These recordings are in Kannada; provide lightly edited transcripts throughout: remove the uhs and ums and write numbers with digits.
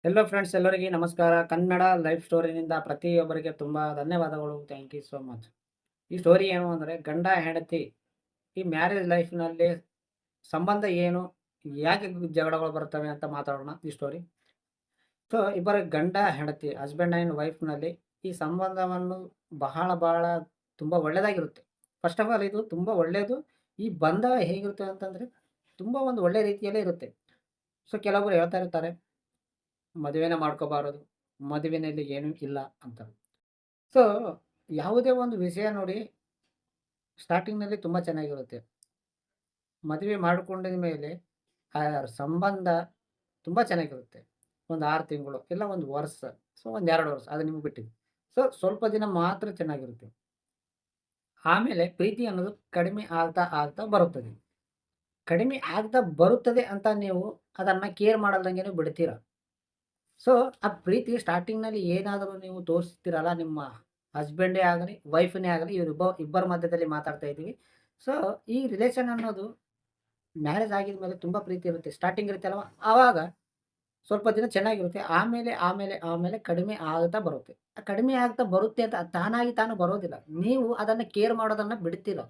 ಹೆಲೋ ಫ್ರೆಂಡ್ಸ್, ಎಲ್ಲರಿಗೆ ನಮಸ್ಕಾರ. ಕನ್ನಡ ಲೈಫ್ ಸ್ಟೋರಿನಿಂದ ಪ್ರತಿಯೊಬ್ಬರಿಗೆ ತುಂಬ ಧನ್ಯವಾದಗಳು. Thank you so much. ಈ ಸ್ಟೋರಿ ಏನು ಅಂದರೆ, ಗಂಡ ಹೆಂಡತಿ ಈ ಮ್ಯಾರೇಜ್ ಲೈಫ್ನಲ್ಲಿ ಸಂಬಂಧ ಏನು, ಯಾಕೆ ಜಗಳಗಳು ಬರ್ತವೆ ಅಂತ ಮಾತಾಡೋಣ ಈ ಸ್ಟೋರಿ. ಸೊ ಇಬ್ಬರ ಗಂಡ ಹೆಂಡತಿ, ಹಸ್ಬೆಂಡ್ ಆ್ಯಂಡ್ ವೈಫ್ನಲ್ಲಿ ಈ ಸಂಬಂಧವನ್ನು ಬಹಳ ಬಹಳ ತುಂಬ ಒಳ್ಳೆಯದಾಗಿರುತ್ತೆ. ಫಸ್ಟ್ ಆಫ್ ಆಲ್ ಇದು ತುಂಬ ಒಳ್ಳೆಯದು. ಈ ಬಂಧ ಹೇಗಿರುತ್ತೆ ಅಂತಂದರೆ, ತುಂಬ ಒಂದು ಒಳ್ಳೆಯ ರೀತಿಯಲ್ಲೇ ಇರುತ್ತೆ. ಸೊ ಕೆಲವರು ಹೇಳ್ತಾ ಇರ್ತಾರೆ, ಮದುವೆನೇ ಮಾಡ್ಕೋಬಾರದು, ಮದುವೆನಲ್ಲಿ ಏನೂ ಇಲ್ಲ ಅಂತ. ಸೊ ಯಾವುದೇ ಒಂದು ವಿಷಯ ನೋಡಿ, ಸ್ಟಾರ್ಟಿಂಗ್‌ನಲ್ಲಿ ತುಂಬ ಚೆನ್ನಾಗಿರುತ್ತೆ. ಮದುವೆ ಮಾಡ್ಕೊಂಡಿದ ಮೇಲೆ ಆ ಸಂಬಂಧ ತುಂಬ ಚೆನ್ನಾಗಿರುತ್ತೆ. ಒಂದು 6 ತಿಂಗಳು, ಇಲ್ಲ 1 ವರ್ಷ, ಸೊ ಒಂದು 2 ವರ್ಷ ಅದು ನಿಮ್ಗೆ ಬಿಟ್ಟಿದ್ದು. ಸೊ ಸ್ವಲ್ಪ ದಿನ ಮಾತ್ರ ಚೆನ್ನಾಗಿರುತ್ತೆ. ಆಮೇಲೆ ಪ್ರೀತಿ ಅನ್ನೋದು ಕಡಿಮೆ ಆಗ್ತಾ ಆಗ್ತಾ ಬರುತ್ತದೆ. ಕಡಿಮೆ ಆಗ್ತಾ ಬರುತ್ತದೆ ಅಂತ ನೀವು ಅದನ್ನು ಕೇರ್ ಮಾಡಲ್ದಂಗೆನೆ ಬಿಡ್ತೀರ. ಸೊ ಆ ಪ್ರೀತಿ ಸ್ಟಾರ್ಟಿಂಗ್‌ನಲ್ಲಿ ಏನಾದರೂ ನೀವು ತೋರಿಸ್ತೀರಲ್ಲ, ನಿಮ್ಮ ಹಸ್ಬೆಂಡೇ ಆಗಲಿ, ವೈಫ್‌ನೇ ಆಗಲಿ, ಇಬ್ಬರ ಮಧ್ಯದಲ್ಲಿ ಮಾತಾಡ್ತಾ ಇದ್ದೀವಿ. ಸೊ ಈ ರಿಲೇಷನ್ ಅನ್ನೋದು ಮ್ಯಾರೇಜ್ ಆಗಿದ ಮೇಲೆ ತುಂಬ ಪ್ರೀತಿ ಇರುತ್ತೆ. ಸ್ಟಾರ್ಟಿಂಗ್ ಇರುತ್ತೆ ಅಲ್ವಾ? ಆವಾಗ ಸ್ವಲ್ಪ ದಿನ ಚೆನ್ನಾಗಿರುತ್ತೆ. ಆಮೇಲೆ ಕಡಿಮೆ ಆಗ್ತಾ ಬರುತ್ತೆ. ಆ ಕಡಿಮೆ ಆಗ್ತಾ ಬರುತ್ತೆ ಅಂತ ತಾನಾಗಿ ತಾನು ಬರೋದಿಲ್ಲ. ನೀವು ಅದನ್ನು ಕೇರ್ ಮಾಡೋದನ್ನ ಬಿಡ್ತೀರ.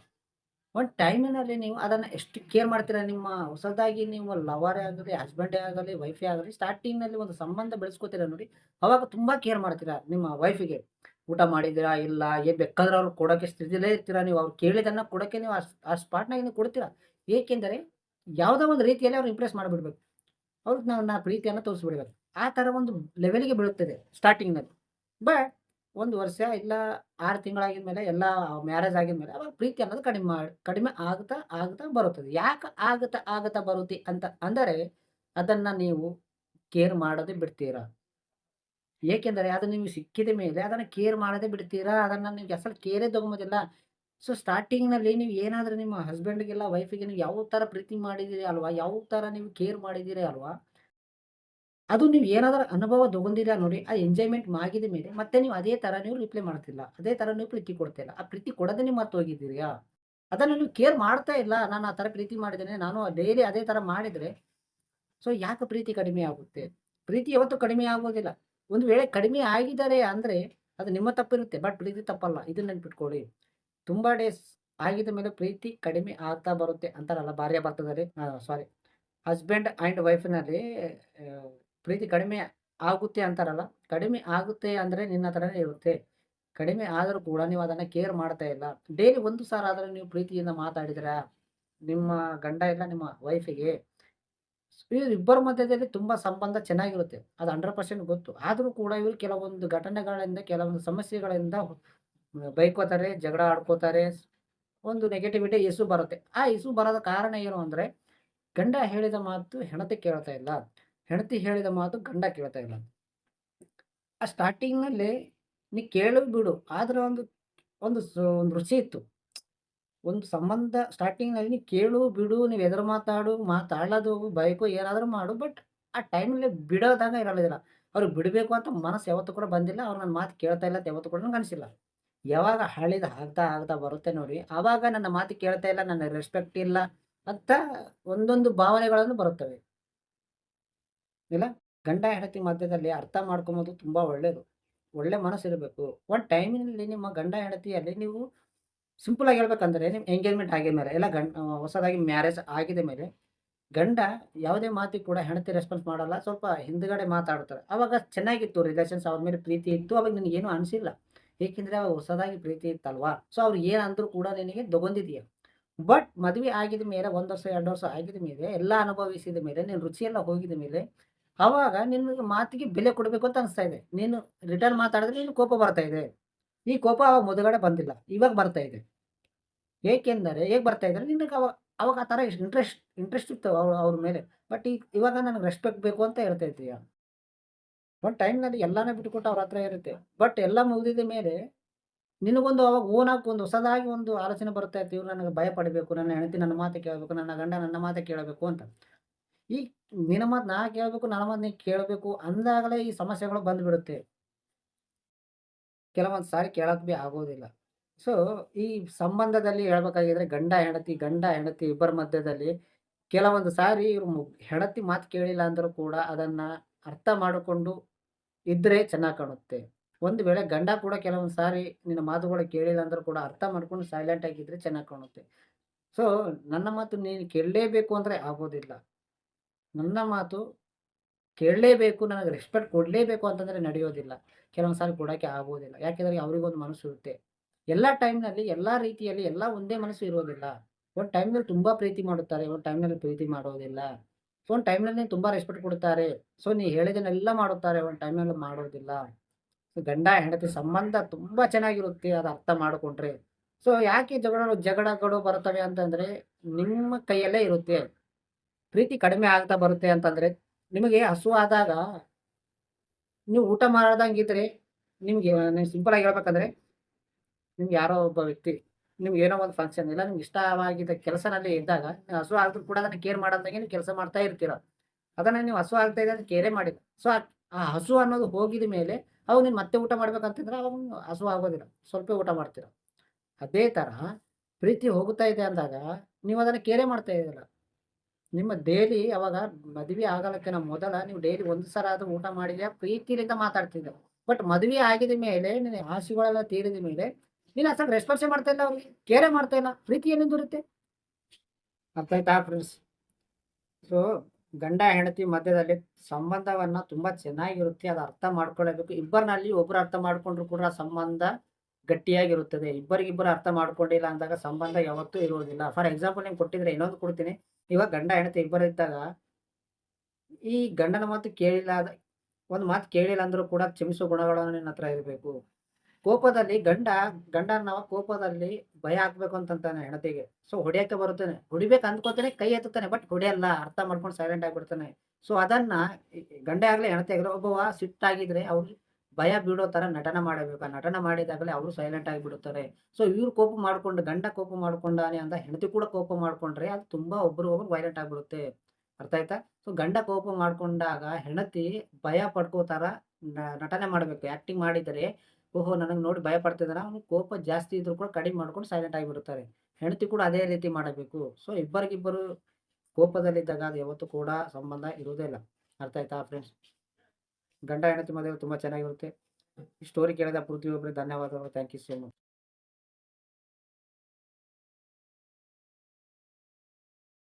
ಒಂದು ಟೈಮಿನಲ್ಲಿ ನೀವು ಅದನ್ನ ಎಷ್ಟು ಕೇರ್ ಮಾಡ್ತೀರಾ, ನಿಮ್ಮ ಹೊಸದಾಗಿ ನೀವು ಲವರೇ ಆಗಲಿ, ಹಸ್ಬೆಂಡೇ ಆಗಲಿ, ವೈಫೇ ಆಗಲಿ, ಸ್ಟಾರ್ಟಿಂಗ್‌ನಲ್ಲಿ ಒಂದು ಸಂಬಂಧ ಬೆಳೆಸ್ಕೋತೀರಾ ನೋಡಿ, ಅವಾಗ ತುಂಬಾ ಕೇರ್ ಮಾಡ್ತೀರಾ ನಿಮ್ಮ ವೈಫಿಗೆ. ಊಟ ಮಾಡಿದ್ದೀರಾ? ಇಲ್ಲ? ಏನ್ ಬೇಕಾದ್ರೂ ಅವ್ರು ಕೊಡೋಕೆ ಸ್ಥಿತಿಲೇ ಇರ್ತೀರಾ ನೀವು. ಅವ್ರು ಕೇಳಿದ್ದನ್ನ ಕೊಡೋಕೆ ನೀವು ಆ ಸ್ಪಾಟ್‌ನಾಗ ನೀವು ಕೊಡ್ತೀರಾ. ಏಕೆಂದರೆ ಯಾವುದೋ ಒಂದು ರೀತಿಯಲ್ಲಿ ಅವ್ರನ್ನ ಇಂಪ್ರೆಸ್ ಮಾಡಿಬಿಡ್ಬೇಕು. ಅವ್ರಿಗೆ ನನ್ನ ಪ್ರೀತಿಯನ್ನು ತೋರಿಸ್ಬಿಡ್ಬೇಕು. ಆ ಥರ ಒಂದು ಲೆವೆಲ್‌ಗೆ ಬೀಳುತ್ತದೆ ಸ್ಟಾರ್ಟಿಂಗ್‌ನಲ್ಲಿ. ಬಟ್ 1 ವರ್ಷ ಇಲ್ಲ 6 ತಿಂಗಳಾಗಿದ್ಮೇಲೆ ಎಲ್ಲ ಮ್ಯಾರೇಜ್ ಆಗಿದ್ಮೇಲೆ ಅವಾಗ ಪ್ರೀತಿ ಅನ್ನೋದು ಕಡಿಮೆ ಆಗ್ತಾ ಬರುತ್ತದೆ. ಯಾಕೆ ಆಗುತ್ತಾ ಬರುತ್ತೆ ಅಂತ ಅಂದರೆ, ಅದನ್ನ ನೀವು ಕೇರ್ ಮಾಡದೆ ಬಿಡ್ತೀರಾ. ಏಕೆಂದರೆ ಅದು ನಿಮಗೆ ಸಿಕ್ಕಿದ ಮೇಲೆ ಅದನ್ನ ಕೇರ್ ಮಾಡದೆ ಬಿಡ್ತೀರಾ. ಅದನ್ನ ನೀವು ಅಸಲು ಕೇರೇ ತಗೊಂಬೋದಿಲ್ಲ. ಸೊ ಸ್ಟಾರ್ಟಿಂಗ್‌ನಲ್ಲಿ ನೀವು ಏನಾದರೂ ನಿಮ್ಮ ಹಸ್ಬೆಂಡ್‌ಗೆಲ್ಲ ವೈಫಿಗೆ ನೀವು ಯಾವ ಥರ ಪ್ರೀತಿ ಮಾಡಿದ್ದೀರಿ ಅಲ್ವಾ? ಯಾವ ಥರ ನೀವು ಕೇರ್ ಮಾಡಿದ್ದೀರಿ ಅಲ್ವಾ? ಅದು ನೀವು ಏನಾದರೂ ಅನುಭವ ತಗೊಂಡಿಲ್ಲ ನೋಡಿ, ಆ ಎಂಜಾಯ್‌ಮೆಂಟ್ ಆಗಿದ ಮೇಲೆ ಮತ್ತೆ ನೀವು ಅದೇ ಥರ ನೀವು ರಿಪ್ಲೈ ಮಾಡ್ತಿಲ್ಲ. ಅದೇ ಥರ ನೀವು ಪ್ರೀತಿ ಕೊಡ್ತಿಲ್ಲ. ಆ ಪ್ರೀತಿ ಕೊಡದೇ ನೀವು ಮರ್ತು ಹೋಗಿದ್ದೀರಿಯಾ? ಅದನ್ನು ನೀವು ಕೇರ್ ಮಾಡ್ತಾ ಇಲ್ಲ. ನಾನು ಆ ಥರ ಪ್ರೀತಿ ಮಾಡಿದ್ದೇನೆ. ನಾನು ಡೈಲಿ ಅದೇ ಥರ ಮಾಡಿದ್ರೆ, ಸೊ ಯಾಕೆ ಪ್ರೀತಿ ಕಡಿಮೆ ಆಗುತ್ತೆ? ಪ್ರೀತಿ ಯಾವತ್ತೂ ಕಡಿಮೆ ಆಗೋದಿಲ್ಲ. ಒಂದು ವೇಳೆ ಕಡಿಮೆ ಆಗಿದ್ದಾರೆ ಅಂದ್ರೆ, ಅದು ನಿಮ್ಮ ತಪ್ಪಿರುತ್ತೆ. ಬಟ್ ಪ್ರೀತಿ ತಪ್ಪಲ್ಲ. ಇದನ್ನ ನೆನ್ಪಿಟ್ಕೊಳ್ಳಿ. ತುಂಬಾ ಡೇಸ್ ಆಗಿದ ಮೇಲೆ ಪ್ರೀತಿ ಕಡಿಮೆ ಆಗ್ತಾ ಬರುತ್ತೆ ಅಂತಾರಲ್ಲ, ಭಾರ್ಯ ಭರ್ತದಲ್ಲಿ ಸಾರಿ, ಹಸ್ಬೆಂಡ್ ಆ್ಯಂಡ್ ವೈಫ್‌ನಲ್ಲಿ ಪ್ರೀತಿ ಕಡಿಮೆ ಆಗುತ್ತೆ ಅಂತಾರಲ್ಲ, ಕಡಿಮೆ ಆಗುತ್ತೆ ಅಂದ್ರೆ ನಿನ್ನ ಹತ್ರನೇ ಇರುತ್ತೆ. ಕಡಿಮೆ ಆದರೂ ಕೂಡ ನೀವು ಅದನ್ನ ಕೇರ್ ಮಾಡ್ತಾ ಇಲ್ಲ. ಡೈಲಿ ಒಂದು ಸಾರಿ ಆದರೂ ನೀವು ಪ್ರೀತಿಯಿಂದ ಮಾತಾಡಿದಿರಾ? ನಿಮ್ಮ ಗಂಡ ಇಲ್ಲ ನಿಮ್ಮ ವೈಫಿಗೆ, ಇವ್ರಿಬ್ಬರ ಮಧ್ಯದಲ್ಲಿ ತುಂಬಾ ಸಂಬಂಧ ಚೆನ್ನಾಗಿರುತ್ತೆ. ಅದು 100% ಗೊತ್ತು. ಆದರೂ ಕೂಡ ಇವರು ಕೆಲವೊಂದು ಘಟನೆಗಳಿಂದ, ಕೆಲವೊಂದು ಸಮಸ್ಯೆಗಳಿಂದ ಬೈಕೋತಾರೆ, ಜಗಳ ಆಡ್ಕೋತಾರೆ. ಒಂದು ನೆಗೆಟಿವಿಟಿ ಇಶ್ಯೂ ಬರುತ್ತೆ. ಆ ಇಶ್ಯೂ ಬರೋದ ಕಾರಣ ಏನು ಅಂದ್ರೆ, ಗಂಡ ಹೇಳಿದ ಮಾತು ಹೆಂಡತಿ ಕೇಳ್ತಾ ಇಲ್ಲ. ಹೆಂಡತಿ ಹೇಳಿದ ಮಾತು ಗಂಡ ಕೇಳ್ತಾ ಇಲ್ಲ. ಆ ಸ್ಟಾರ್ಟಿಂಗ್‌ನಲ್ಲಿ ನೀ ಕೇಳು ಬಿಡು. ಆದ್ರೆ ಒಂದು ರುಚಿ ಇತ್ತು. ಒಂದು ಸಂಬಂಧ ಸ್ಟಾರ್ಟಿಂಗ್‌ನಲ್ಲಿ ನೀ ಕೇಳು ಬಿಡು, ನೀವ್ ಎದುರು ಮಾತಾಡು, ಮಾತಾಡ್ಲದು, ಬೈಕು ಏನಾದ್ರು ಮಾಡು. ಬಟ್ ಆ ಟೈಮಲ್ಲಿ ಬಿಡೋದಾಗ ಇರೋದಿಲ್ಲ. ಅವ್ರಿಗೆ ಬಿಡಬೇಕು ಅಂತ ಮನಸ್ಸು ಯಾವತ್ತೂ ಕೂಡ ಬಂದಿಲ್ಲ. ಅವ್ರು ನನ್ನ ಮಾತು ಕೇಳ್ತಾ ಇಲ್ಲ ಅಂತ ಯಾವತ್ತೂ ಕೂಡ ನಂಗೆ ಅನಿಸಿಲ್ಲ. ಯಾವಾಗ ಹಳಿದು ಆಗ್ತಾ ಬರುತ್ತೆ ನೋಡಿ, ಆವಾಗ ನನ್ನ ಮಾತು ಕೇಳ್ತಾ ಇಲ್ಲ, ನನ್ನ ರೆಸ್ಪೆಕ್ಟ್ ಇಲ್ಲ ಅಂತ ಒಂದೊಂದು ಭಾವನೆಗಳನ್ನು ಬರುತ್ತವೆ. ಇಲ್ಲ? ಗಂಡ ಹೆಂಡತಿ ಮಧ್ಯದಲ್ಲಿ ಅರ್ಥ ಮಾಡ್ಕೊಂಬೋದು ತುಂಬಾ ಒಳ್ಳೇದು. ಒಳ್ಳೆ ಮನಸ್ಸಿರಬೇಕು. ಒಂದು ಟೈಮಿನಲ್ಲಿ ನಿಮ್ಮ ಗಂಡ ಹೆಂಡತಿಯಲ್ಲಿ ನೀವು ಸಿಂಪಲ್ ಆಗಿ ಹೇಳ್ಬೇಕಂದ್ರೆ, ನಿಮ್ ಎಂಗೇಜ್‌ಮೆಂಟ್ ಆಗಿದ್ಮೇಲೆ ಇಲ್ಲ ಹೊಸದಾಗಿ ಮ್ಯಾರೇಜ್ ಆಗಿದ ಮೇಲೆ, ಗಂಡ ಯಾವುದೇ ಮಾತಿಗೆ ಕೂಡ ಹೆಂಡತಿ ರೆಸ್ಪಾನ್ಸ್ ಮಾಡಲ್ಲ. ಸ್ವಲ್ಪ ಹಿಂದ್ಗಡೆ ಮಾತಾಡ್ತಾರೆ. ಅವಾಗ ಚೆನ್ನಾಗಿತ್ತು ರಿಲೇಷನ್ಸ್, ಅವ್ರ ಮೇಲೆ ಪ್ರೀತಿ ಇತ್ತು. ಅವಾಗ ನಿನಗೇನು ಅನ್ಸಿಲ್ಲ. ಏಕೆಂದ್ರೆ ಅವಾಗ ಹೊಸದಾಗಿ ಪ್ರೀತಿ ಇತ್ತಲ್ವಾ? ಸೊ ಅವ್ರು ಏನಂದ್ರು ಕೂಡ ನಿನಗೆ ತಗೊಂಡಿದೀಯ. ಬಟ್ ಮದುವೆ ಆಗಿದ ಮೇಲೆ 1 ವರ್ಷ, 2 ವರ್ಷ ಆಗಿದ ಮೇಲೆ, ಎಲ್ಲ ಅನುಭವಿಸಿದ ಮೇಲೆ, ನಿನ್ನ ರುಚಿಯೆಲ್ಲ ಹೋಗಿದ ಮೇಲೆ, ಅವಾಗ ನಿನಗೆ ಮಾತಿಗೆ ಬೆಲೆ ಕೊಡಬೇಕು ಅಂತ ಅನಿಸ್ತಾ ಇದೆ. ನೀನು ರಿಟರ್ನ್ ಮಾತಾಡಿದ್ರೆ ನಿನಗೆ ಕೋಪ ಬರ್ತಾ ಇದೆ. ಈ ಕೋಪ ಅವಾಗ ಮೊದಗಡೆ ಬಂದಿಲ್ಲ. ಇವಾಗ ಬರ್ತಾ ಇದೆ. ಏಕೆಂದರೆ ಹೇಗೆ ಬರ್ತಾ ಇದೆ ಅಂದ್ರೆ, ನಿನಗೆ ಅವಾಗ ಆ ಥರ ಇಂಟ್ರೆಸ್ಟ್ ಇತ್ತು ಅವ್ರ ಮೇಲೆ. ಬಟ್ ಇವಾಗ ನನಗೆ ರೆಸ್ಪೆಕ್ಟ್ ಬೇಕು ಅಂತ ಹೇಳ್ತಾ ಇದ್ದೀಯ. ಒಂದು ಟೈಮ್‌ನಲ್ಲಿ ಎಲ್ಲಾನು ಬಿಟ್ಟುಕೊಟ್ಟು ಅವ್ರ ಹತ್ರ ಇರುತ್ತೆ. ಬಟ್ ಎಲ್ಲ ಮುಗಿದಿದ ಮೇಲೆ ನಿನಗೊಂದು ಅವಾಗ ಓನಾಗಿ ಒಂದು ಹೊಸದಾಗಿ ಒಂದು ಆಲೋಚನೆ ಬರುತ್ತಾ ಇತ್ತು. ಇವ್ರು ನನಗೆ ಭಯ ಪಡಬೇಕು, ನನ್ನ ಹೆಂಡತಿ ನನ್ನ ಮಾತು ಕೇಳಬೇಕು, ನನ್ನ ಗಂಡ ನನ್ನ ಮಾತೇ ಕೇಳಬೇಕು ಅಂತ. ಈ ನಿನ್ನ ಮಾತು ನಾ ಕೇಳಬೇಕು, ನನ್ನ ಮಾತು ನೀ ಕೇಳಬೇಕು ಅಂದಾಗಲೇ ಈ ಸಮಸ್ಯೆಗಳು ಬಂದ್ಬಿಡುತ್ತೆ. ಕೆಲವೊಂದು ಸಾರಿ ಕೇಳಕ್ ಬಿ ಆಗೋದಿಲ್ಲ. ಸೊ, ಈ ಸಂಬಂಧದಲ್ಲಿ ಹೇಳ್ಬೇಕಾಗಿದ್ರೆ ಗಂಡ ಹೆಂಡತಿ ಇಬ್ಬರ ಮಧ್ಯದಲ್ಲಿ ಕೆಲವೊಂದು ಸಾರಿ ಇವ್ರು ಹೆಂಡತಿ ಮಾತು ಕೇಳಿಲ್ಲ ಅಂದರೂ ಕೂಡ ಅದನ್ನ ಅರ್ಥ ಮಾಡಿಕೊಂಡು ಇದ್ರೆ ಚೆನ್ನಾಗಿ ಕಾಣುತ್ತೆ. ಒಂದು ವೇಳೆ ಗಂಡ ಕೂಡ ಕೆಲವೊಂದು ಸಾರಿ ನಿನ್ನ ಮಾತುಗಳು ಕೇಳಿಲ್ಲ ಅಂದ್ರೂ ಕೂಡ ಅರ್ಥ ಮಾಡ್ಕೊಂಡು ಸೈಲೆಂಟ್ ಆಗಿದ್ರೆ ಚೆನ್ನಾಗಿ ಕಾಣುತ್ತೆ. ಸೊ, ನನ್ನ ಮಾತು ನೀನು ಕೇಳಲೇಬೇಕು ಅಂದ್ರೆ ಆಗೋದಿಲ್ಲ. ನನ್ನ ಮಾತು ಕೇಳಲೇಬೇಕು, ನನಗೆ ರೆಸ್ಪೆಕ್ಟ್ ಕೊಡಲೇಬೇಕು ಅಂತಂದ್ರೆ ನಡೆಯೋದಿಲ್ಲ. ಕೆಲವೊಂದು ಸಾರಿ ಕೊಡಕ್ಕೆ ಆಗೋದಿಲ್ಲ. ಯಾಕೆಂದ್ರೆ ಅವರಿಗೊಂದು ಮನಸ್ಸು ಇರುತ್ತೆ. ಎಲ್ಲ ಟೈಮ್‌ನಲ್ಲಿ, ಎಲ್ಲ ರೀತಿಯಲ್ಲಿ ಎಲ್ಲ ಒಂದೇ ಮನಸ್ಸು ಇರೋದಿಲ್ಲ. ಒಂದು ಟೈಮ್‌ನಲ್ಲಿ ತುಂಬಾ ಪ್ರೀತಿ ಮಾಡುತ್ತಾರೆ, ಒಂದು ಟೈಮ್‌ನಲ್ಲಿ ಪ್ರೀತಿ ಮಾಡೋದಿಲ್ಲ. ಸೊ, ಒಂದು ಟೈಮ್‌ನಲ್ಲಿ ತುಂಬಾ ರೆಸ್ಪೆಕ್ಟ್ ಕೊಡುತ್ತಾರೆ. ಸೊ, ನೀ ಹೇಳಿದ್ದನ್ನೆಲ್ಲ ಮಾಡುತ್ತಾರೆ, ಒಂದು ಟೈಮ್‌ನಲ್ಲಿ ಮಾಡೋದಿಲ್ಲ. ಸೊ, ಗಂಡ-ಹೆಂಡತಿ ಸಂಬಂಧ ತುಂಬಾ ಚೆನ್ನಾಗಿರುತ್ತೆ ಅದು ಅರ್ಥ ಮಾಡಿಕೊಂಡ್ರೆ. ಸೊ, ಯಾಕೆ ಜಗಳಗಳು ಬರುತ್ತವೆ ಅಂತಂದ್ರೆ, ನಿಮ್ಮ ಕೈಯಲ್ಲೇ ಇರುತ್ತೆ. ಪ್ರೀತಿ ಕಡಿಮೆ ಆಗ್ತಾ ಬರುತ್ತೆ ಅಂತಂದ್ರೆ, ನಿಮಗೆ ಹಸುವಾದಾಗ ನೀವು ಊಟ ಮಾಡದಂಗಿದ್ರೆ, ನಿಮ್ಗೆ ನೀವು ಸಿಂಪಲ್ ಆಗಿ ಹೇಳ್ಬೇಕಂದ್ರೆ, ನಿಮ್ಗೆ ಯಾರೋ ಒಬ್ಬ ವ್ಯಕ್ತಿ ನಿಮ್ಗೆ ಏನೋ ಒಂದು ಫಂಕ್ಷನ್ ಇಲ್ಲ ನಿಮ್ಗೆ ಇಷ್ಟವಾಗಿದ್ದ ಕೆಲಸನಲ್ಲಿ ಇದ್ದಾಗ, ನೀವು ಹಸುವಾದ್ರೂ ಕೂಡ ಅದನ್ನ ಕೇರ್ ಮಾಡಲ್ದಂಗೆ ನೀವು ಕೆಲಸ ಮಾಡ್ತಾ ಇರ್ತೀರ. ಅದನ್ನ ನೀವು ಹಸು ಆಗ್ತಾ ಇದೆ ಅಂತ ಕೇರೇ ಮಾಡಿಲ್ಲ. ಸೊ, ಆ ಹಸು ಅನ್ನೋದು ಹೋಗಿದ ಮೇಲೆ, ಅವಾಗ ನೀನು ಮತ್ತೆ ಊಟ ಮಾಡ್ಬೇಕಂತಿದ್ರೆ ಅವಾಗ ಹಸು ಆಗೋದಿಲ್ಲ. ಸ್ವಲ್ಪ ಊಟ ಮಾಡ್ತೀರ. ಅದೇ ತರಹ ಪ್ರೀತಿ ಹೋಗುತ್ತಾ ಇದೆ ಅಂದಾಗ, ನೀವು ಅದನ್ನ ಕೇರೇ ಮಾಡ್ತಾ ಇದ್ದೀರ. ನಿಮ್ಮ ಡೈಲಿ ಅವಾಗ ಮದುವೆ ಆಗಲಕ್ಕಿನ ಮೊದಲ ನೀವು ಡೈಲಿ ಒಂದು ಸಲ ಆದ್ರೂ ಊಟ ಮಾಡಿದ್ಯಾ, ಪ್ರೀತಿಲಿಂದ ಮಾತಾಡ್ತಿದ್ದ. ಬಟ್ ಮದುವೆ ಆಗಿದ ಮೇಲೆ ನಿನ್ನ ಆಸೆಗಳೆಲ್ಲ ತೀರಿದ ಮೇಲೆ, ನೀನು ಅಷ್ಟೊಂದು ರೆಸ್ಪಾನ್ಸೇ ಮಾಡ್ತಾ ಇಲ್ಲ ಅವ್ರಿಗೆ. ಕೇರೇ ಮಾಡ್ತಾ ಇಲ್ಲ. ಪ್ರೀತಿ ಎಲ್ಲಿಂದ ಬರುತ್ತೆ? ಅರ್ಥ ಆಯ್ತಾ ಫ್ರೆಂಡ್ಸ್? ಸೊ, ಗಂಡ-ಹೆಂಡತಿ ಮಧ್ಯದಲ್ಲಿ ಸಂಬಂಧವನ್ನ ತುಂಬಾ ಚೆನ್ನಾಗಿರುತ್ತೆ. ಅದು ಅರ್ಥ ಮಾಡ್ಕೊಳ್ಳೇಬೇಕು. ಇಬ್ಬರಿನಲ್ಲಿ ಒಬ್ರು ಅರ್ಥ ಮಾಡ್ಕೊಂಡ್ರು ಕೂಡ ಆ ಸಂಬಂಧ ಗಟ್ಟಿಯಾಗಿರುತ್ತದೆ. ಇಬ್ಬರಿಗಿಬ್ಬರು ಅರ್ಥ ಮಾಡ್ಕೊಂಡಿಲ್ಲ ಅಂದಾಗ ಸಂಬಂಧ ಯಾವತ್ತೂ ಇರುವುದಿಲ್ಲ. ಫಾರ್ ಎಕ್ಸಾಂಪಲ್ ನಿಮ್ಗೆ ಕೊಟ್ಟಿದ್ರೆ ಇನ್ನೊಂದು ಕೊಡ್ತೀನಿ. ಇವಾಗ ಗಂಡ-ಹೆಂಡತಿ ಇಬ್ಬರಿದ್ದಾಗ, ಈ ಗಂಡನ ಮಾತು ಕೇಳಿಲ್ಲ ಒಂದು ಮಾತು ಕೇಳಿಲ್ಲ ಅಂದ್ರೂ ಕೂಡ ಕ್ಷಮಿಸುವ ಗುಣಗಳು ನಿನ್ನ ಹತ್ರ ಇರಬೇಕು. ಕೋಪದಲ್ಲಿ ಗಂಡನವ ಕೋಪದಲ್ಲಿ ಭಯ ಹಾಕ್ಬೇಕು ಅಂತಂತಾನೆ ಹೆಂಡತಿಗೆ. ಸೊ, ಹೊಡೆಯಕ್ಕೆ ಬರುತ್ತಾನೆ. ಹೊಡಿಬೇಕು ಅಂದ್ಕೊತಾನೆ, ಕೈ ಎತ್ತುತ್ತಾನೆ. ಬಟ್ ಹೊಡೆಯಲ್ಲ. ಅರ್ಥ ಮಾಡ್ಕೊಂಡು ಸೈಲೆಂಟ್ ಆಗಿಬಿಡ್ತಾನೆ. ಸೊ, ಅದನ್ನ ಗಂಡೇ ಆಗ್ಲಿ ಹೆಂಡತಿ ಆಗ್ಲಿ ಒಬ್ಬವ ಸಿಟ್ಟಾಗಿದ್ರೆ ಅವ್ರು ಭಯ ಬೀಳೋ ತರ ನಟನೆ ಮಾಡಬೇಕು. ಆ ನಟನೆ ಮಾಡಿದಾಗಲೇ ಅವರು ಸೈಲೆಂಟ್ ಆಗಿಬಿಡುತ್ತಾರೆ. ಸೊ, ಇವ್ರು ಕೋಪ ಮಾಡ್ಕೊಂಡು ಗಂಡ ಕೋಪ ಮಾಡ್ಕೊಂಡಾನೆ ಅಂತ ಹೆಂಡತಿ ಕೂಡ ಕೋಪ ಮಾಡ್ಕೊಂಡ್ರೆ ಅದು ತುಂಬಾ ಒಬ್ರಿಗೊಬ್ರು ವೈಲೆಂಟ್ ಆಗ್ಬಿಡುತ್ತೆ. ಅರ್ಥ ಆಯ್ತಾ? ಸೊ, ಗಂಡ ಕೋಪ ಮಾಡ್ಕೊಂಡಾಗ ಹೆಂಡತಿ ಭಯ ಪಡ್ಕೋತರ ನಟನೆ ಮಾಡಬೇಕು. ಆಕ್ಟಿಂಗ್ ಮಾಡಿದರೆ, ಓಹೋ! ನನಗೆ ನೋಡಿ ಭಯ ಪಡ್ತಿದ್ದಾನ, ಅವ್ನಿಗೆ ಕೋಪ ಜಾಸ್ತಿ ಇದ್ರು ಕೂಡ ಕಡಿಮೆ ಮಾಡ್ಕೊಂಡು ಸೈಲೆಂಟ್ ಆಗಿಬಿಡುತ್ತಾರೆ. ಹೆಂಡತಿ ಕೂಡ ಅದೇ ರೀತಿ ಮಾಡಬೇಕು. ಸೊ, ಇಬ್ಬರಿಗಿಬ್ಬರು ಕೋಪದಲ್ಲಿದ್ದಾಗ ಅದು ಯಾವತ್ತೂ ಕೂಡ ಸಂಬಂಧ ಇರುವುದೇ ಇಲ್ಲ. ಅರ್ಥ ಆಯ್ತಾ ಫ್ರೆಂಡ್ಸ್? ಗಂಡ-ಹೆಂಡತಿ ಮಧ್ಯೆ ತುಂಬಾ ಚೆನ್ನಾಗಿರುತ್ತೆ. ಈ ಸ್ಟೋರಿ ಕೇಳಿದ ಪ್ರತಿಯೊಬ್ಬರಿಗೆ ಧನ್ಯವಾದಗಳು. Thank you so much.